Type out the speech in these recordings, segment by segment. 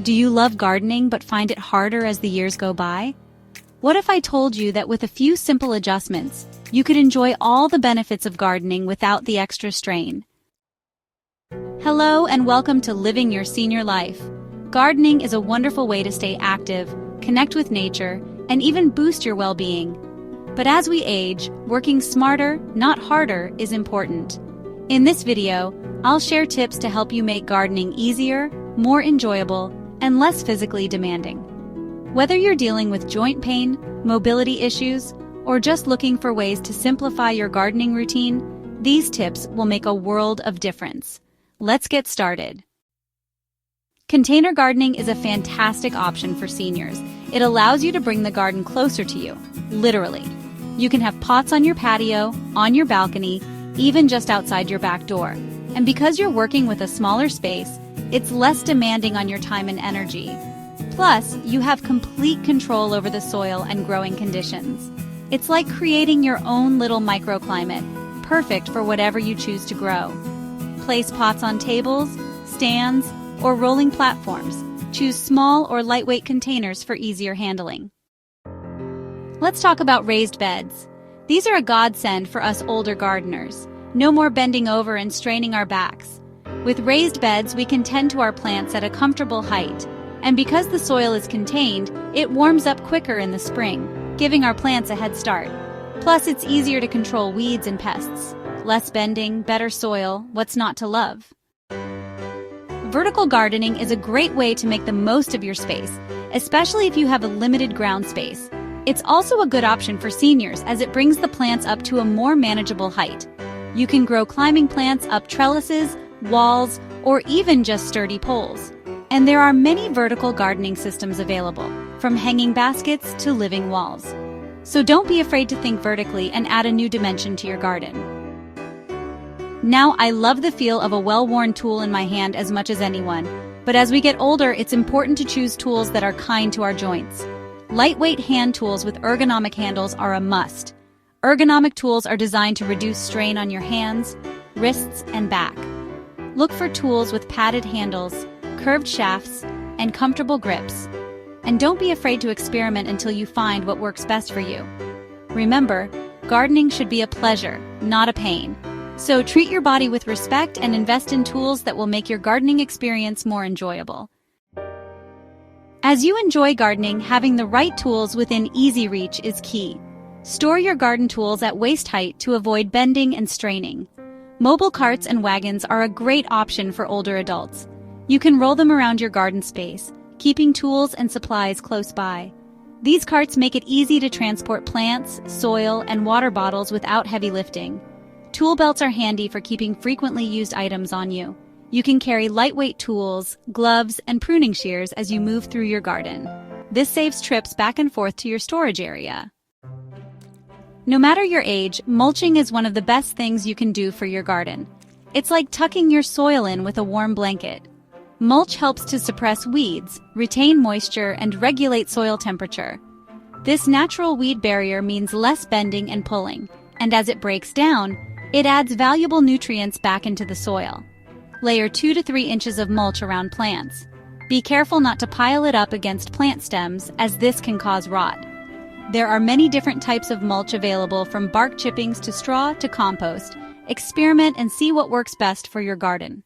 Do you love gardening but find it harder as the years go by? What if I told you that with a few simple adjustments, you could enjoy all the benefits of gardening without the extra strain? Hello and welcome to Living Your Senior Life. Gardening is a wonderful way to stay active, connect with nature, and even boost your well-being. But as we age, working smarter, not harder, is important. In this video, I'll share tips to help you make gardening easier, more enjoyable, and less physically demanding. Whether you're dealing with joint pain, mobility issues, or just looking for ways to simplify your gardening routine, these tips will make a world of difference. Let's get started. Container gardening is a fantastic option for seniors. It allows you to bring the garden closer to you, literally. You can have pots on your patio, on your balcony, even just outside your back door. And because you're working with a smaller space, it's less demanding on your time and energy. Plus, you have complete control over the soil and growing conditions. It's like creating your own little microclimate, perfect for whatever you choose to grow. Place pots on tables, stands, or rolling platforms. Choose small or lightweight containers for easier handling. Let's talk about raised beds. These are a godsend for us older gardeners. No more bending over and straining our backs. With raised beds, we can tend to our plants at a comfortable height, and because the soil is contained, it warms up quicker in the spring, giving our plants a head start. Plus, it's easier to control weeds and pests. Less bending, better soil, what's not to love? Vertical gardening is a great way to make the most of your space, especially if you have a limited ground space. It's also a good option for seniors as it brings the plants up to a more manageable height. You can grow climbing plants up trellises, walls, or even just sturdy poles. And there are many vertical gardening systems available, from hanging baskets to living walls. So don't be afraid to think vertically and add a new dimension to your garden. Now, I love the feel of a well-worn tool in my hand as much as anyone, but as we get older, it's important to choose tools that are kind to our joints. Lightweight hand tools with ergonomic handles are a must. Ergonomic tools are designed to reduce strain on your hands, wrists, and back. Look for tools with padded handles, curved shafts, and comfortable grips. And don't be afraid to experiment until you find what works best for you. Remember, gardening should be a pleasure, not a pain. So treat your body with respect and invest in tools that will make your gardening experience more enjoyable. As you enjoy gardening, having the right tools within easy reach is key. Store your garden tools at waist height to avoid bending and straining. Mobile carts and wagons are a great option for older adults. You can roll them around your garden space, keeping tools and supplies close by. These carts make it easy to transport plants, soil, and water bottles without heavy lifting. Tool belts are handy for keeping frequently used items on you. You can carry lightweight tools, gloves, and pruning shears as you move through your garden. This saves trips back and forth to your storage area. No matter your age, mulching is one of the best things you can do for your garden. It's like tucking your soil in with a warm blanket. Mulch helps to suppress weeds, retain moisture, and regulate soil temperature. This natural weed barrier means less bending and pulling, and as it breaks down, it adds valuable nutrients back into the soil. Layer 2 to 3 inches of mulch around plants. Be careful not to pile it up against plant stems, as this can cause rot. There are many different types of mulch available, from bark chippings to straw to compost. Experiment and see what works best for your garden.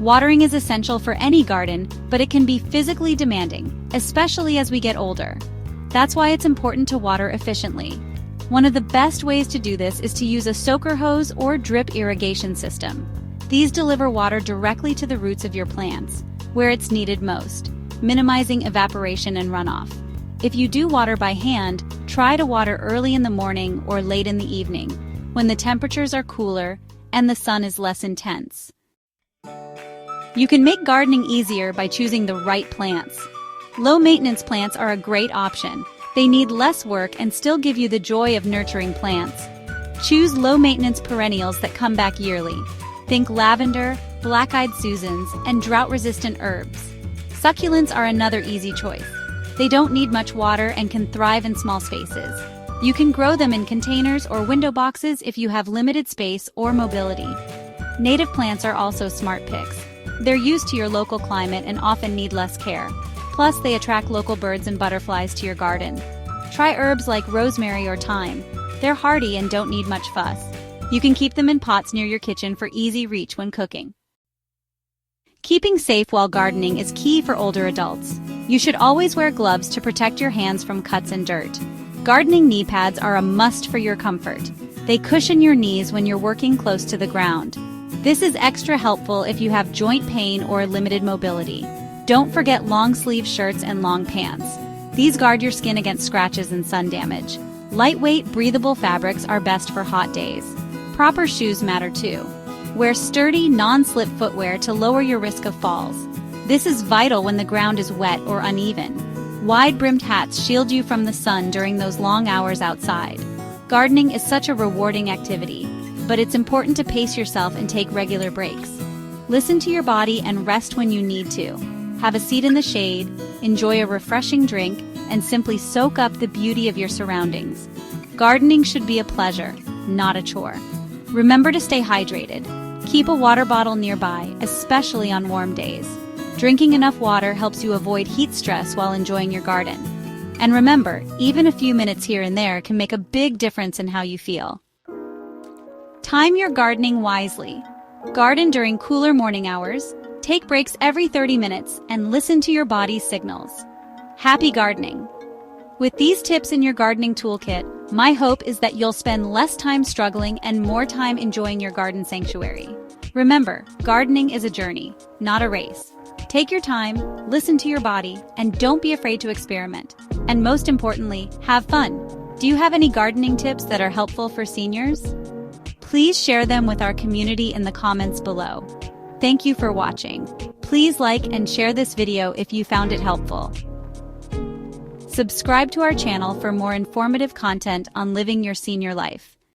Watering is essential for any garden, but it can be physically demanding, especially as we get older. That's why it's important to water efficiently. One of the best ways to do this is to use a soaker hose or drip irrigation system. These deliver water directly to the roots of your plants, where it's needed most, minimizing evaporation and runoff. If you do water by hand, try to water early in the morning or late in the evening, when the temperatures are cooler and the sun is less intense. You can make gardening easier by choosing the right plants. Low-maintenance plants are a great option. They need less work and still give you the joy of nurturing plants. Choose low-maintenance perennials that come back yearly. Think lavender, black-eyed Susans, and drought-resistant herbs. Succulents are another easy choice. They don't need much water and can thrive in small spaces. You can grow them in containers or window boxes if you have limited space or mobility. Native plants are also smart picks. They're used to your local climate and often need less care. Plus, they attract local birds and butterflies to your garden. Try herbs like rosemary or thyme. They're hardy and don't need much fuss. You can keep them in pots near your kitchen for easy reach when cooking. Keeping safe while gardening is key for older adults. You should always wear gloves to protect your hands from cuts and dirt. Gardening knee pads are a must for your comfort. They cushion your knees when you're working close to the ground. This is extra helpful if you have joint pain or limited mobility. Don't forget long-sleeve shirts and long pants. These guard your skin against scratches and sun damage. Lightweight, breathable fabrics are best for hot days. Proper shoes matter too. Wear sturdy, non-slip footwear to lower your risk of falls. This is vital when the ground is wet or uneven. Wide-brimmed hats shield you from the sun during those long hours outside. Gardening is such a rewarding activity, but it's important to pace yourself and take regular breaks. Listen to your body and rest when you need to. Have a seat in the shade, enjoy a refreshing drink, and simply soak up the beauty of your surroundings. Gardening should be a pleasure, not a chore. Remember to stay hydrated. Keep a water bottle nearby, especially on warm days. Drinking enough water helps you avoid heat stress while enjoying your garden. And remember, even a few minutes here and there can make a big difference in how you feel. Time your gardening wisely. Garden during cooler morning hours, take breaks every 30 minutes, and listen to your body's signals. Happy gardening! With these tips in your gardening toolkit, my hope is that you'll spend less time struggling and more time enjoying your garden sanctuary. Remember, gardening is a journey, not a race. Take your time, listen to your body, and don't be afraid to experiment. And most importantly, have fun. Do you have any gardening tips that are helpful for seniors? Please share them with our community in the comments below. Thank you for watching. Please like and share this video if you found it helpful. Subscribe to our channel for more informative content on living your senior life.